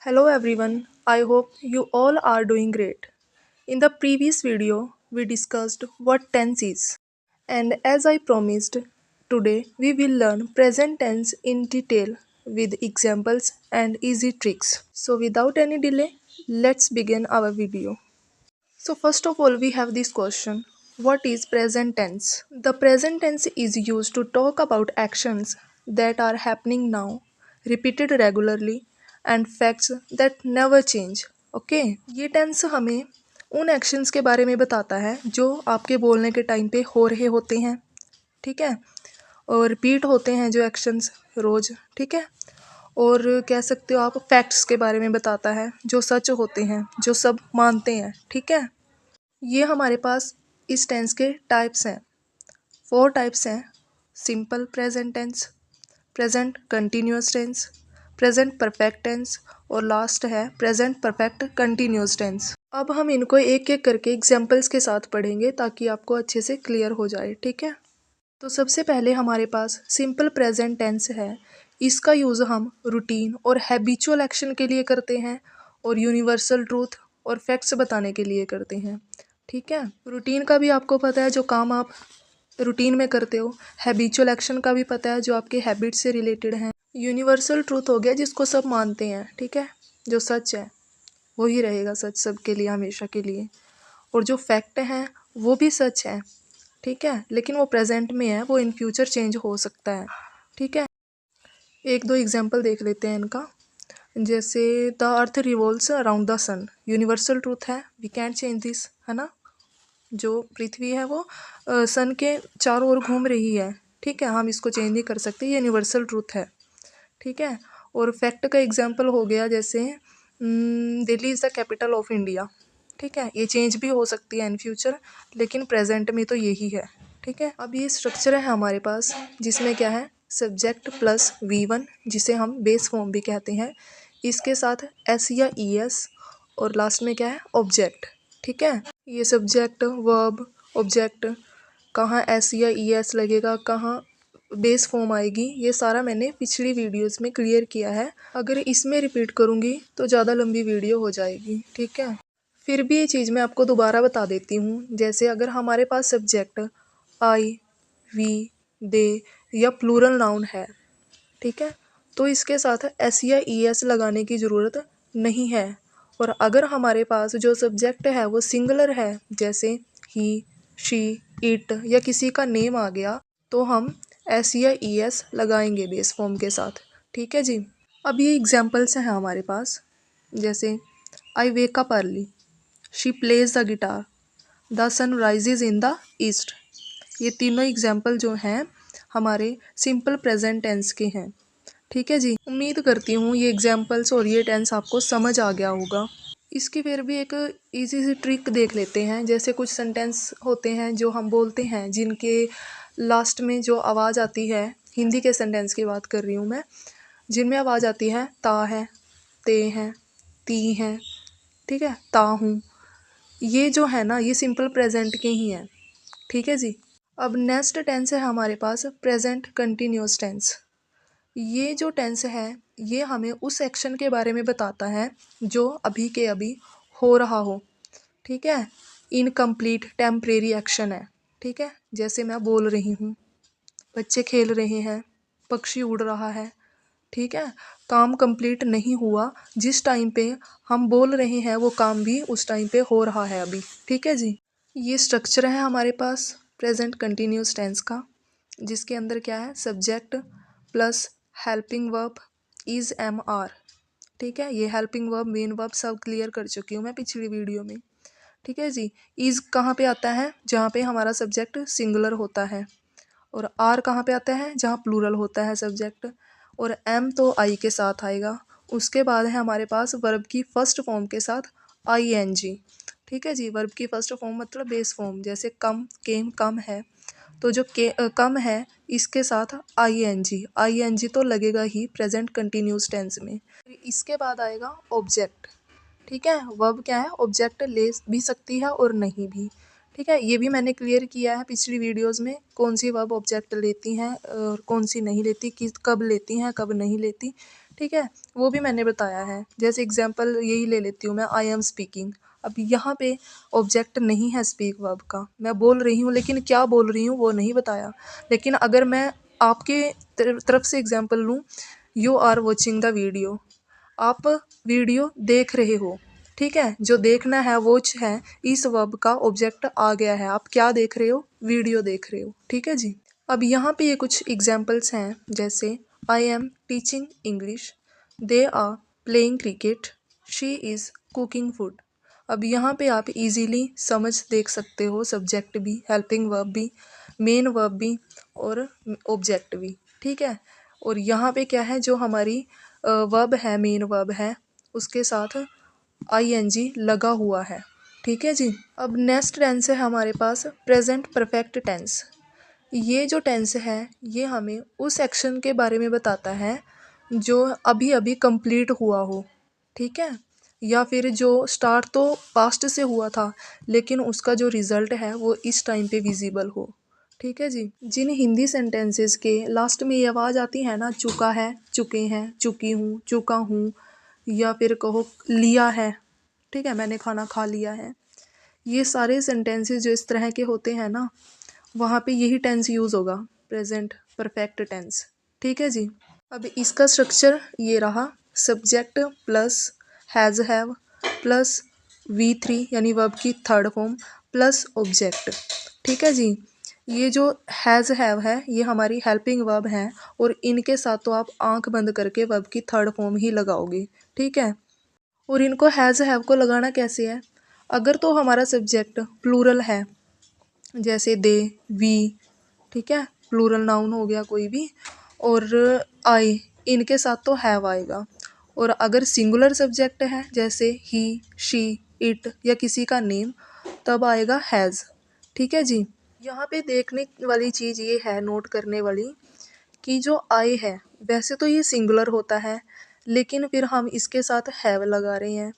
Hello everyone, I hope you all are doing great. In the previous video, we discussed what tense is. And as I promised, today we will learn present tense in detail with examples and easy tricks. So without any delay, let's begin our video. So first of all, we have this question. What is present tense? The present tense is used to talk about actions that are happening now, repeated regularly, and facts that never change. Okay ये tense हमें उन actions के बारे में बताता है जो आपके बोलने के टाइम पे हो रहे होते हैं, ठीक है, और रिपीट होते हैं जो एक्शंस रोज, ठीक है, और कह सकते हो आप फैक्ट्स के बारे में बताता है जो सच होते हैं, जो सब मानते हैं, ठीक है। ये हमारे पास इस टेंस के टाइप्स हैं। 4 टाइप्स हैं। Simple present tense, present continuous tense, present perfect tense और लास्ट है प्रेजेंट परफेक्ट कंटिन्यूअस टेंस। अब हम इनको एक एक करके एग्जांपल्स के साथ पढ़ेंगे ताकि आपको अच्छे से क्लियर हो जाए, ठीक है। तो सबसे पहले हमारे पास सिंपल प्रेजेंट टेंस है। इसका यूज़ हम रूटीन और हैबिचुअल एक्शन के लिए करते हैं और यूनिवर्सल ट्रूथ और फैक्ट्स बताने के लिए करते हैं, ठीक है। रूटीन का भी आपको पता है जो काम आप रूटीन में करते हो, हैबिचुअल एक्शन का भी पता है जो आपके हैबिट से रिलेटेड हैं, यूनिवर्सल ट्रूथ हो गया जिसको सब मानते हैं, ठीक है, जो सच है वही रहेगा सच सबके लिए हमेशा के लिए, और जो फैक्ट हैं वो भी सच है, ठीक है, लेकिन वो प्रेजेंट में है, वो इन फ्यूचर चेंज हो सकता है, ठीक है। एक दो एग्जांपल देख लेते हैं इनका। जैसे the earth revolves around the sun, universal truth है, वी कैंट चेंज दिस, है ना। जो पृथ्वी है वो सन के चारों ओर घूम रही है, ठीक है, हम इसको चेंज नहीं कर सकते, ये यूनिवर्सल ट्रूथ है, ठीक है। और फैक्ट का एग्जांपल हो गया जैसे Delhi is the capital of India, ठीक है, ये चेंज भी हो सकती है इन फ्यूचर, लेकिन प्रेजेंट में तो यही है, ठीक है। अब ये स्ट्रक्चर है हमारे पास जिसमें क्या है, सब्जेक्ट प्लस V1 जिसे हम बेस फॉर्म भी कहते हैं, इसके साथ एस या ES, और लास्ट में क्या है, ऑब्जेक्ट, ठीक है। ये सब्जेक्ट वर्ब ऑब्जेक्ट कहाँ एस या ES लगेगा, कहाँ बेस फॉर्म आएगी, ये सारा मैंने पिछली वीडियोस में क्लियर किया है। अगर इसमें रिपीट करूँगी तो ज़्यादा लंबी वीडियो हो जाएगी, ठीक है। फिर भी ये चीज़ मैं आपको दोबारा बता देती हूँ। जैसे अगर हमारे पास सब्जेक्ट आई, वी, दे या प्लूरल नाउन है, ठीक है, तो इसके साथ एस या ES लगाने की ज़रूरत नहीं है। और अगर हमारे पास जो सब्जेक्ट है वो सिंगुलर है, जैसे ही, शी, इट या किसी का नेम आ गया, तो हम एस या ES लगाएंगे बेस फॉर्म के साथ, ठीक है जी। अब ये एग्जाम्पल्स हैं हमारे पास। जैसे I wake up early, she plays the guitar, the sun rises in the east. ये तीनों एग्जाम्पल जो हैं हमारे सिंपल प्रेजेंट टेंस के हैं, ठीक है जी। उम्मीद करती हूँ ये एग्जाम्पल्स और ये टेंस आपको समझ आ गया होगा। इसकी फिर भी एक इजी सी ट्रिक देख लेते हैं। जैसे कुछ सेंटेंस होते हैं जो हम बोलते हैं जिनके लास्ट में जो आवाज़ आती है, हिंदी के सेंटेंस की बात कर रही हूँ मैं, जिनमें आवाज़ आती है ता है, ते हैं, ती हैं, ठीक है, ता हूँ, ये जो है ना ये सिंपल प्रेजेंट के ही हैं, ठीक है जी। अब नेक्स्ट टेंस है हमारे पास प्रेजेंट कंटिन्यूअस टेंस। ये जो टेंस है ये हमें उस एक्शन के बारे में बताता है जो अभी के अभी हो रहा हो, ठीक है, इनकम्प्लीट टेम्परेरी एक्शन है, ठीक है। जैसे मैं बोल रही हूँ, बच्चे खेल रहे हैं, पक्षी उड़ रहा है, ठीक है, काम कंप्लीट नहीं हुआ, जिस टाइम पे हम बोल रहे हैं वो काम भी उस टाइम पे हो रहा है अभी, ठीक है जी। ये स्ट्रक्चर है हमारे पास प्रेजेंट कंटिन्यूअस टेंस का, जिसके अंदर क्या है, subject plus helping verb is MR, ठीक है। ये हेल्पिंग वर्ब मेन वर्ब सब क्लियर कर चुकी हूँ मैं पिछली वीडियो में, ठीक है जी। इज़ कहाँ पे आता है, जहाँ पे हमारा सब्जेक्ट सिंगुलर होता है, और आर कहाँ पे आता है, जहाँ प्लूरल होता है सब्जेक्ट, और एम तो आई के साथ आएगा। उसके बाद है हमारे पास वर्ब की फर्स्ट फॉर्म के साथ ING, ठीक है जी। वर्ब की फर्स्ट फॉर्म मतलब बेस फॉर्म, जैसे कम, केम, कम है, तो जो कम है इसके साथ ING तो लगेगा ही प्रेजेंट कंटिन्यूस टेंस में। इसके बाद आएगा ऑब्जेक्ट, ठीक है। वर्ब क्या है, ऑब्जेक्ट ले भी सकती है और नहीं भी, ठीक है। ये भी मैंने क्लियर किया है पिछली वीडियोस में, कौन सी वर्ब ऑब्जेक्ट लेती हैं और कौन सी नहीं लेती, किस कब लेती हैं कब नहीं लेती, ठीक है, वो भी मैंने बताया है। जैसे एग्जांपल यही ले लेती हूँ मैं, आई एम स्पीकिंग। अब यहाँ पे ऑब्जेक्ट नहीं है स्पीक वर्ब का, मैं बोल रही हूँ लेकिन क्या बोल रही हूँ वो नहीं बताया। लेकिन अगर मैं आपके तरफ से एग्जांपल लूँ, you are watching the video, आप वीडियो देख रहे हो। ठीक है, जो देखना है वॉच है, इस वर्ब का ऑब्जेक्ट आ गया है। आप क्या देख रहे हो? वीडियो देख रहे हो। ठीक है जी। अब यहाँ पे ये कुछ एग्जाम्पल्स हैं, जैसे I am teaching English, they are playing cricket, she is cooking food. अब यहाँ पे आप इजीली समझ देख सकते हो, सब्जेक्ट भी, हेल्पिंग वर्ब भी, मेन वर्ब भी और ऑब्जेक्ट भी। ठीक है, और यहाँ पे क्या है, जो हमारी वर्ब है, मेन वर्ब है, उसके साथ आईएनजी लगा हुआ है। ठीक है जी। अब नेक्स्ट टेंस है हमारे पास प्रेजेंट परफेक्ट टेंस। ये जो टेंस है ये हमें उस एक्शन के बारे में बताता है जो अभी अभी कंप्लीट हुआ हो। ठीक है, या फिर जो स्टार्ट तो पास्ट से हुआ था लेकिन उसका जो रिजल्ट है वो इस टाइम पे विजिबल हो। ठीक है जी। जिन हिंदी सेंटेंसेस के लास्ट में ये आवाज़ आती है ना, चुका है, चुके हैं, चुकी हूँ, चुका हूँ, या फिर कहो लिया है। ठीक है, मैंने खाना खा लिया है। ये सारे सेंटेंसेस जो इस तरह के होते हैं ना, वहाँ पे यही टेंस यूज़ होगा, प्रेजेंट परफेक्ट टेंस। ठीक है जी। अब इसका स्ट्रक्चर ये रहा, subject plus has have plus V3 यानी वर्ब की थर्ड फॉर्म प्लस ऑब्जेक्ट। ठीक है जी। ये जो हैज़ हैव है ये हमारी हेल्पिंग वर्ब है और इनके साथ तो आप आंख बंद करके वर्ब की थर्ड फॉर्म ही लगाओगे। ठीक है, और इनको हैज़ हैव को लगाना कैसे है, अगर तो हमारा सब्जेक्ट प्लूरल है, जैसे दे, वी, ठीक है, प्लूरल नाउन हो गया कोई भी, और आई, इनके साथ तो हैव आएगा। और अगर सिंगुलर सब्जेक्ट है, जैसे ही, शी, इट या किसी का नेम, तब आएगा हैज़। ठीक है जी। यहाँ पे देखने वाली चीज़ ये है, नोट करने वाली, कि जो आई है वैसे तो ये सिंगुलर होता है लेकिन फिर हम इसके साथ हैव लगा रहे हैं।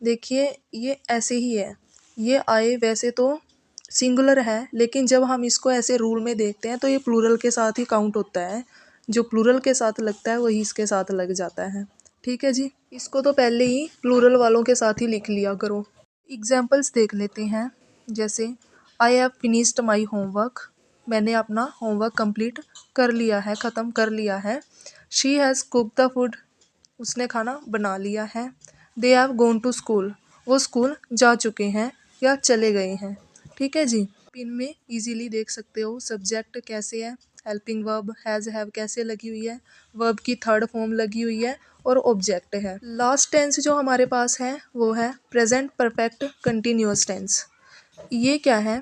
देखिए ये ऐसे ही है, ये आई वैसे तो सिंगुलर है लेकिन जब हम इसको ऐसे रूल में देखते हैं तो ये प्लूरल के साथ ही काउंट होता है। जो प्लूरल के साथ लगता है वही इसके साथ लग जाता है। ठीक है जी, इसको तो पहले ही प्लूरल वालों के साथ ही लिख लिया करो। एग्जाम्पल्स देख लेते हैं, जैसे I have finished my homework, मैंने अपना होमवर्क कंप्लीट कर लिया है, ख़त्म कर लिया है। She has cook the food, उसने खाना बना लिया है। They have gone to school, वो स्कूल जा चुके हैं या चले गए हैं। ठीक है जी। इनमें इजीली देख सकते हो सब्जेक्ट कैसे है, हेल्पिंग वर्ब हैज़ हैव कैसे लगी हुई है, वर्ब की थर्ड फॉर्म लगी हुई है और ऑब्जेक्ट है। लास्ट टेंस जो हमारे पास है वो है प्रेजेंट परफेक्ट कंटिन्यूअस टेंस। ये क्या है,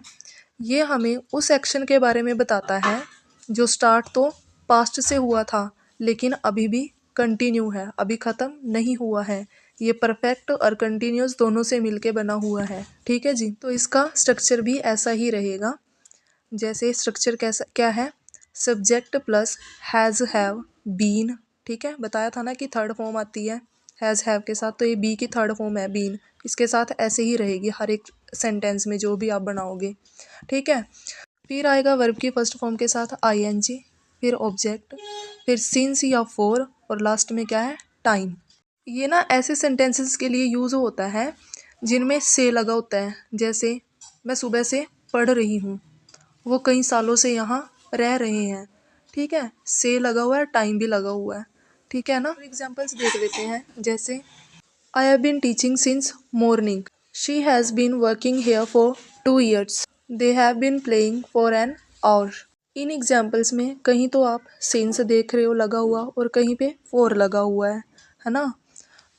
ये हमें उस एक्शन के बारे में बताता है जो स्टार्ट तो पास्ट से हुआ था लेकिन अभी भी कंटिन्यू है, अभी ख़त्म नहीं हुआ है। ये परफेक्ट और कंटिन्यूअस दोनों से मिलके बना हुआ है। ठीक है जी। तो इसका स्ट्रक्चर भी ऐसा ही रहेगा। जैसे स्ट्रक्चर कैसा क्या है, subject plus has have been. ठीक है, बताया था ना कि थर्ड फॉर्म आती है हैज़ हैव के साथ, तो ये बी की थर्ड फॉर्म है बीन, इसके साथ ऐसे ही रहेगी हर एक सेंटेंस में जो भी आप बनाओगे। ठीक है, फिर आएगा वर्ब की फर्स्ट फॉर्म के साथ आईएनजी, फिर ऑब्जेक्ट, फिर सिंस या फॉर, और लास्ट में क्या है, टाइम। ये ना ऐसे सेंटेंसेस के लिए यूज़ होता है जिनमें से लगा होता है, जैसे मैं सुबह से पढ़ रही हूँ, वो कई सालों से यहाँ रह रहे हैं। ठीक है, से लगा हुआ है, टाइम भी लगा हुआ है। ठीक है ना। एग्जाम्पल्स देख लेते हैं, जैसे I have been teaching since morning, she has been working here for 2 years, they have been playing for an hour. इन एग्जाम्पल्स में कहीं तो आप सिंस देख रहे हो लगा हुआ और कहीं पे फॉर लगा हुआ है ना।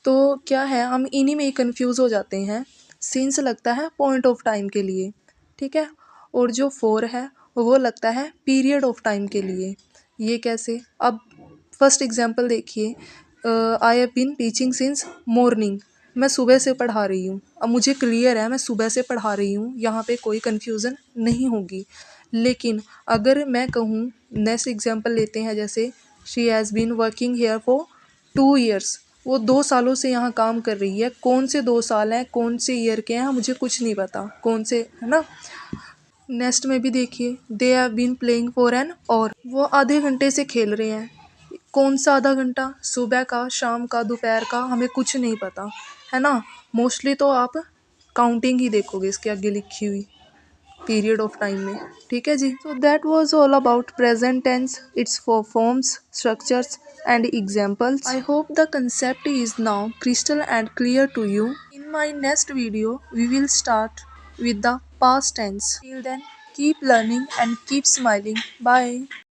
तो क्या है, हम इन्हीं में ही कंफ्यूज हो जाते हैं। सिंस लगता है पॉइंट ऑफ टाइम के लिए, ठीक है, और जो फॉर है वो लगता है पीरियड ऑफ टाइम के लिए। ये कैसे, अब फर्स्ट एग्जांपल देखिए, I have been teaching since morning, मैं सुबह से पढ़ा रही हूँ। अब मुझे क्लियर है मैं सुबह से पढ़ा रही हूँ, यहाँ पे कोई कन्फ्यूज़न नहीं होगी। लेकिन अगर मैं कहूँ, नेक्स्ट एग्जांपल लेते हैं, जैसे she has been working here for 2 years, वो 2 सालों से यहाँ काम कर रही है। कौन से 2 साल हैं, कौन से ईयर के हैं, मुझे कुछ नहीं पता कौन से, है ना। नेक्स्ट में भी देखिए, they have been playing for an, और वो आधे घंटे से खेल रहे हैं। कौन सा आधा घंटा, सुबह का, शाम का, दोपहर का, हमें कुछ नहीं पता, है ना। मोस्टली तो आप काउंटिंग ही देखोगे इसके आगे लिखी हुई पीरियड ऑफ टाइम में। ठीक है जी। So that was all about present tense, its four forms, structures and examples. I hope the concept is now crystal and clear to you. In my next video we will start with the past tense. Till then, keep learning and keep smiling. Bye.